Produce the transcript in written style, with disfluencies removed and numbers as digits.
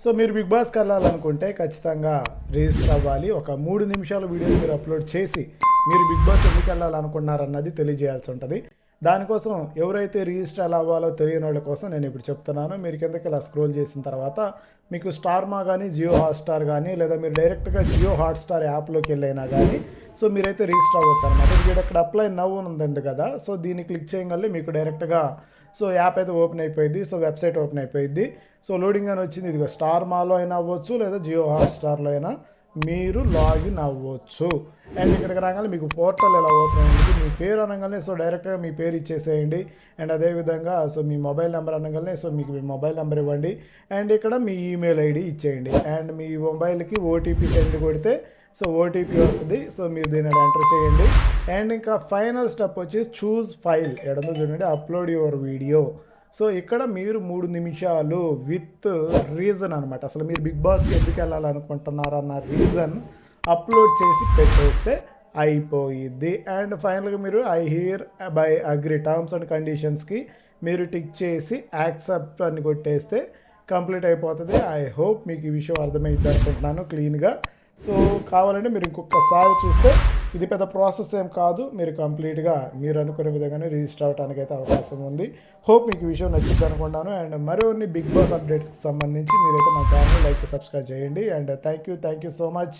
So మీరు big బాస్కి వెళ్ళాలనుకుంటే ఖచ్చితంగా రిజిస్టర్ అవ్వాలి. ఒక 3 నిమిషాల వీడియో మీరు అప్లోడ్ చేసి మీరు బిగ్ బాస్ ఎందుకు వెళ్ళాలనుకున్నారన్నది తెలియజేయాల్సి ఉంటుంది. దానికోసం ఎవరైతే రిజిస్టర్ ఎలా అవ్వాలో తెలియని వాళ్ళ కోసం నేను ఇప్పుడు చెప్తున్నాను. మీరు కిందకి ఇలా స్క్రోల్ చేసిన తర్వాత మీకు స్టార్మా కానీ జియో హాట్స్టార్ కానీ లేదా మీరు డైరెక్ట్గా జియో హాట్స్టార్ యాప్లోకి వెళ్ళైనా కానీ సో మీరైతే రిజిస్టర్ అవ్వచ్చు అనమాట. ఇక్కడ అక్కడ అప్లై నవ్ ఉంది కదా, సో దీన్ని క్లిక్ చేయగలి మీకు డైరెక్ట్గా సో యాప్ అయితే ఓపెన్ అయిపోయింది. సో వెబ్సైట్ ఓపెన్ అయిపోయింది. సో లోడింగ్ అని వచ్చింది. ఇదిగో స్టార్మాలో అయినా అవ్వచ్చు లేదా జియో హాట్స్టార్లో అయినా మీరు లాగిన్ అవ్వచ్చు. అండ్ ఇక్కడికి రాగానే మీకు పోర్టల్ ఎలా ఓపెన్ అయింది, మీ పేరు అనగానే సో డైరెక్ట్గా మీ పేరు ఇచ్చేసేయండి. అండ్ అదేవిధంగా సో మీ మొబైల్ నెంబర్ అనగానే సో మీకు మీ మొబైల్ నెంబర్ ఇవ్వండి. అండ్ ఇక్కడ మీ ఈమెయిల్ ఐడి ఇచ్చేయండి. అండ్ మీ మొబైల్కి ఓటీపీ సెండ్ కొడితే సో ఓటీపీ వస్తుంది. సో మీరు దీన్ని ఎంటర్ చేయండి. అండ్ ఇంకా ఫైనల్ స్టెప్ వచ్చేసి చూజ్ ఫైల్ ఎడంలో చూడండి, అప్లోడ్ యువర్ వీడియో. సో ఇక్కడ మీరు 3 నిమిషాలు విత్ రీజన్ అనమాట, అసలు మీరు బిగ్ బాస్కి ఎందుకు వెళ్ళాలనుకుంటున్నారన్న రీజన్ అప్లోడ్ చేసి పెట్టేస్తే అయిపోయిద్ది. అండ్ ఫైనల్గా మీరు I hereby agree terms and కండిషన్స్కి మీరు టిక్ చేసి యాక్సెప్ట్ అని కొట్టేస్తే కంప్లీట్ అయిపోతుంది. ఐ హోప్ మీకు ఈ విషయం అర్థమైంది అనుకుంటున్నాను క్లీన్గా. సో కావాలంటే మీరు ఇంకొకసారి చూస్తే ఇది పెద్ద ప్రాసెస్ ఏం కాదు. మీరు కంప్లీట్గా మీరు అనుకునే విధంగానే రిజిస్టర్ అవ్వడానికి అయితే అవకాశం ఉంది. హోప్ మీకు ఈ విషయం నచ్చింది అనుకుంటాను. అండ్ మరిన్ని బిగ్ బాస్ అప్డేట్స్కి సంబంధించి మీరైతే మా ఛానల్ లైక్ సబ్స్క్రైబ్ చేయండి. And thank you so much.